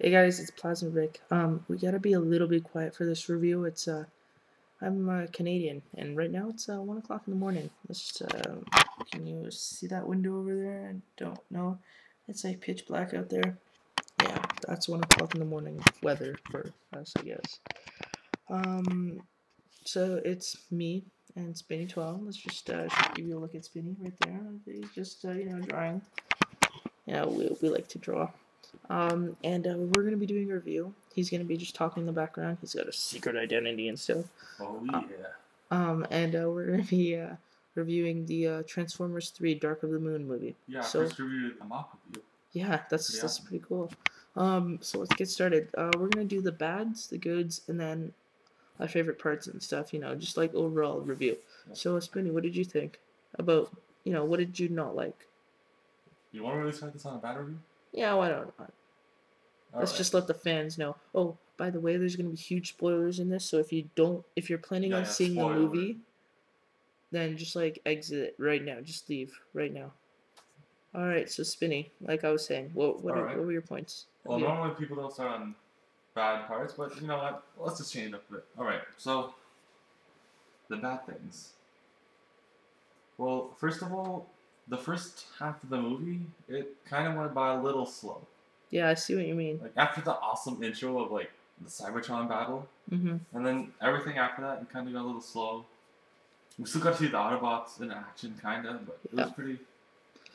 Hey guys, it's Plasma Rick. We gotta be a little bit quiet for this review. I'm Canadian, and right now it's 1 o'clock in the morning. Can you see that window over there? I don't know. It's like pitch black out there. Yeah, that's 1 o'clock in the morning weather for us, I guess. Um, so it's me and Spinny12. Let's just give you a look at Spinny right there. He's just drawing. Yeah, we like to draw. And we're gonna be doing a review. He's gonna be just talking in the background. He's got a secret identity and stuff. Oh yeah. And we're gonna be reviewing the Transformers 3: Dark of the Moon movie. Yeah, So first review I'm up with you. yeah, that's pretty cool. So let's get started. We're gonna do the bads, the goods, and then our favorite parts and stuff. Just like overall review. Yeah. So Spinny, what did you think about? What did you not like? You want to really start this on a bad review? Yeah, why don't I? Let's just let the fans know. Oh, by the way, there's gonna be huge spoilers in this, so if you're planning on seeing the movie, then just like exit it right now. Just leave right now. All right, so Spinny, like I was saying, what were your points? Well, normally people don't start on bad parts, but you know what? Let's just change it up a bit. All right, so the bad things. Well, first of all, the first half of the movie, it kind of went by a little slow. Yeah, I see what you mean. Like after the awesome intro of like the Cybertron battle, and then everything after that, it kind of got a little slow. We still got to see the Autobots in action, kind of, but it was pretty.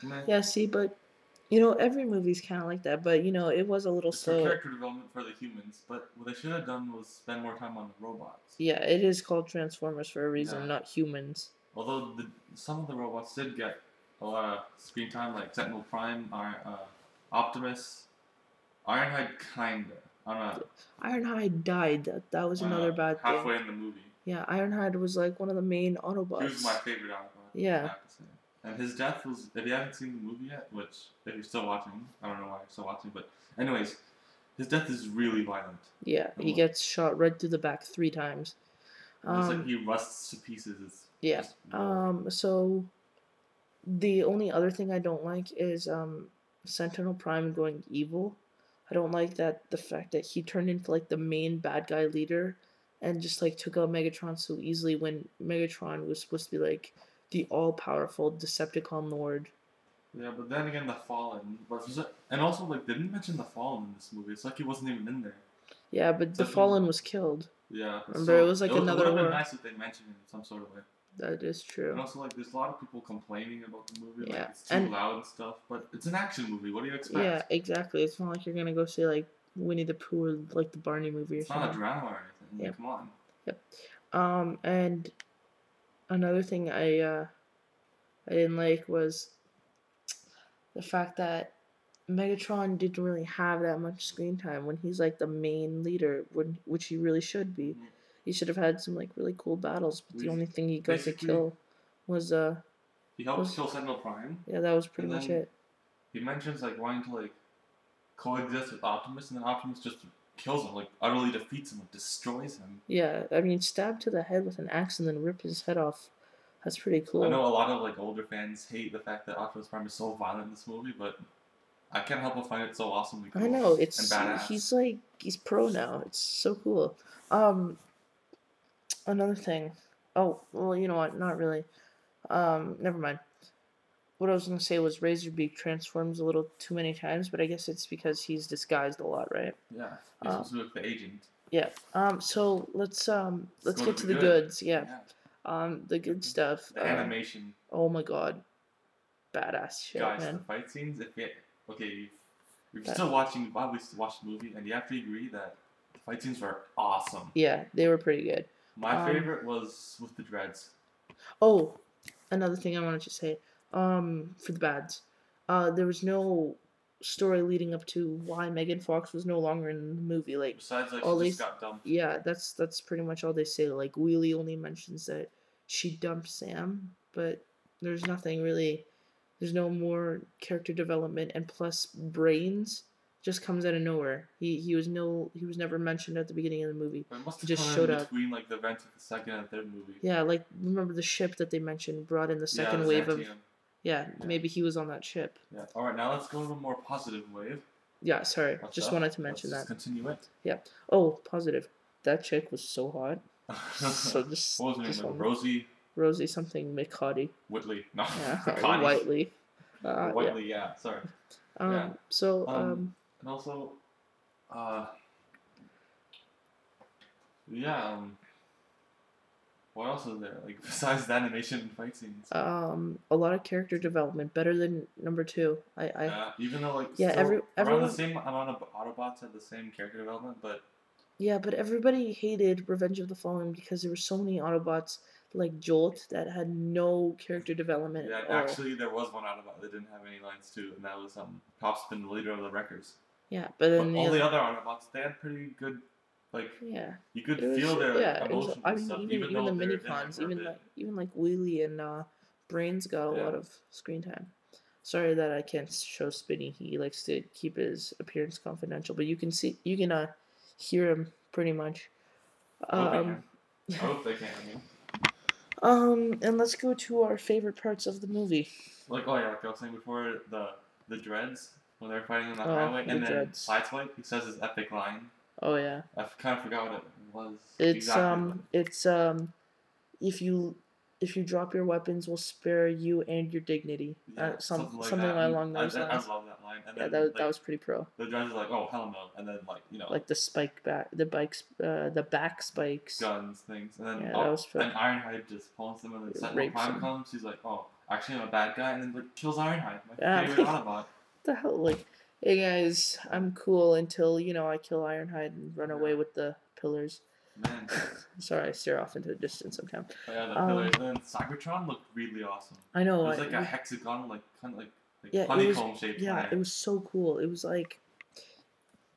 Meh. Yeah, see, but every movie's kind of like that. But it was a little slow. For character development for the humans, but what they should have done was spend more time on the robots. Yeah, it is called Transformers for a reason, not humans. Although some of the robots did get a lot of screen time, like Sentinel Prime, Optimus. Ironhide kinda. Ironhide died. That was another bad thing. Halfway in the movie. Yeah, Ironhide was like one of the main Autobots. He was my favorite Autobot. Yeah. I have to say. And his death was, if you haven't seen the movie yet, which if you're still watching, I don't know why you're still watching, but anyways, his death is really violent. Yeah, he gets shot right through the back 3 times. It's like he rusts to pieces. So the only other thing I don't like is Sentinel Prime going evil. I don't like the fact that he turned into like the main bad guy leader and just like took out Megatron so easily when Megatron was supposed to be like the all-powerful Decepticon Lord. Yeah, but then again, the Fallen, and also like they didn't mention the Fallen in this movie. It's like he wasn't even in there. Yeah, but the Fallen was killed. Yeah, remember it was like another war. It would have been nice if they mentioned it in some sort of way. That is true. And also, like, there's a lot of people complaining about the movie. Like, it's too loud and stuff. But it's an action movie. What do you expect? Yeah, exactly. It's not like you're gonna go see like Winnie the Pooh or like the Barney movie or something. It's not a drama or anything. Yeah. Come on. Yep. And another thing I didn't like was the fact that Megatron didn't really have that much screen time when he's like the main leader, which he really should be. He should have had some like really cool battles, but the only thing he got to kill was he helped kill Sentinel Prime. Yeah, that was pretty much it. He mentions like wanting to like coexist with Optimus, and then Optimus just kills him, like utterly defeats him, like destroys him. Yeah, I mean, stab to the head with an axe and then rip his head off. That's pretty cool. I know a lot of like older fans hate the fact that Optimus Prime is so violent in this movie, but I can't help but find it so awesomely cool. I know, and badass. He's pro now. It's so cool. Another thing. Oh, well, you know what? Not really. Never mind. What I was gonna say was Razorbeak transforms a little too many times, but I guess it's because he's disguised a lot, right? Yeah, he's supposed to look the agent. Yeah. So let's get to the goods. Yeah. The good stuff. The animation. Oh my god. Badass shit, guys, man. The fight scenes. If you're still watching, probably still watch the movie, and you have to agree that the fight scenes were awesome. Yeah, they were pretty good. My favorite was with the dreads. Oh, another thing I wanted to say. For the bads, there was no story leading up to why Megan Fox was no longer in the movie. Like, besides, like, she just got dumped. Yeah, that's pretty much all they say. Like, Wheelie only mentions that she dumped Sam, but there's nothing really. There's no more character development, and plus Brains just comes out of nowhere. He was never mentioned at the beginning of the movie. But it must have just showed up between like the events of the second and third movie. Yeah, like remember the ship that they mentioned brought in the second wave of. Yeah, maybe he was on that ship. Yeah. All right, now let's go to a more positive wave. Yeah, sorry. What's Just up? wanted to Let's mention just that. continue it. Yeah. Oh, positive. That chick was so hot. So What was her name? just Like one. Rosie Rosie something McCotty. Whitley. No, Yeah, Connie. Whiteley. Yeah. Whiteley. Yeah. Sorry. Yeah. So And also, uh, yeah. What else is there? Like besides the animation and fight scenes. a lot of character development, better than number two. Yeah. Even though like Yeah, still around the everyone. same amount of Autobots had the same character development, but Yeah, but everybody hated Revenge of the Fallen because there were so many Autobots like Jolt that had no character development yeah, at all. actually there was one Autobot that didn't have any lines too, and that was Topspin, the leader of the Wreckers. Yeah, but then But all the other Autobots, they had pretty good, like, yeah, you could it was feel their like, yeah, it was. emotions I and mean, stuff, even even even the though they're mini in there cons, for a bit. even like Wheelie and Brains got a Yeah. lot of screen time. Sorry that I can't show Spinny. He likes to keep his appearance confidential, but you can hear him pretty much. I hope they can. I hope they can. I mean. And let's go to our favorite parts of the movie. Like, oh yeah, like I was saying before, the dreads when they're fighting on the highway, and then dreads. Sideswipe, he says his epic line. Oh yeah. I kind of forgot what it was. It's if you drop your weapons, we'll spare you and your dignity. Yeah, something that. along those lines. I love that line. And yeah, then, that was pretty pro. The dreads are like, oh hell no, and then like like the back spikes, guns, things, and then that was pro. and Ironhide just pulls them, and then Sentinel Prime comes. He's like, oh, actually I'm a bad guy, and then like kills Ironhide, my favorite Autobot. What the hell, like, hey guys, I'm cool until I kill Ironhide and run away with the pillars. Man. Sorry, I stare off into the distance sometimes. Oh, yeah, the pillars. And then Cybertron looked really awesome. I know. It was like a hexagon, like kind of like yeah, honeycomb shaped. Yeah, it was so cool. It was like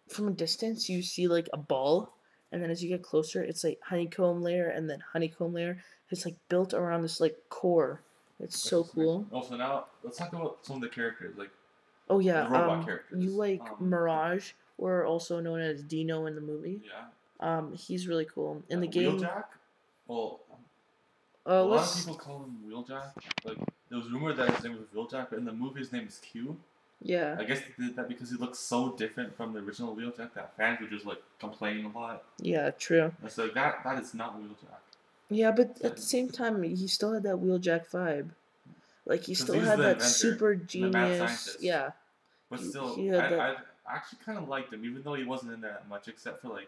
from a distance you see like a ball, and then as you get closer, it's like honeycomb layer and then honeycomb layer. It's like built around this like core. It's so cool. Also, now let's talk about some of the characters, like. Oh yeah, the robot characters. You like Mirage, or also known as Dino in the movie. Yeah. He's really cool in the game. Wheeljack. Well, a lot of people call him Wheeljack. Like there was rumored that his name was Wheeljack, but in the movie his name is Q. Yeah. I guess they did that because he looks so different from the original Wheeljack that fans would just like complain a lot. Yeah, true. And so that is not Wheeljack. Yeah, but at the same time, he still had that Wheeljack vibe. Like he still had that super genius. Yeah. But still, I actually kind of liked him, even though he wasn't in there that much, except for like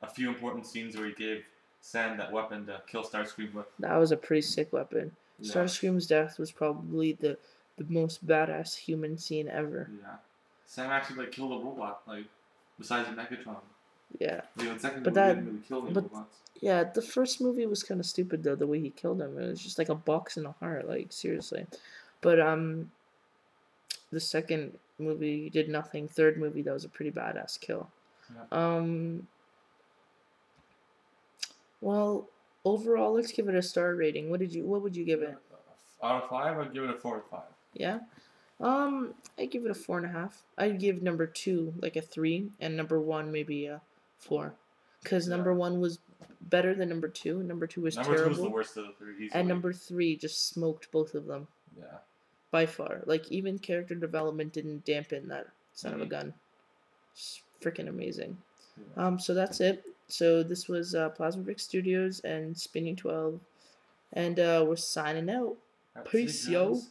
a few important scenes where he gave Sam that weapon to kill Starscream with. That was a pretty sick weapon. Yeah. Starscream's death was probably the most badass human scene ever. Yeah. Sam actually like killed a robot, like besides Megatron. Yeah. The second movie didn't really kill any robots. Yeah, the first movie was kind of stupid though, the way he killed him. It was just like a box and a heart, like seriously. But the second movie did nothing. Third movie, that was a pretty badass kill. Yeah. Well, overall, let's give it a star rating. What would you give it? Out of 5, I'd give it a 4 out of 5. Yeah. I'd give it a 4.5. I'd give number 2 like a 3, and number 1 maybe a 4. Because number 1 was better than number 2. Number 2 was terrible. Number 2 was the worst of the 3. Easily. And number 3 just smoked both of them. Yeah. By far. Like, even character development didn't dampen that son of a gun. It's freaking amazing. Yeah. So that's it. So this was Plasma Brick Studios and Spinning12. And we're signing out. Peace, yo.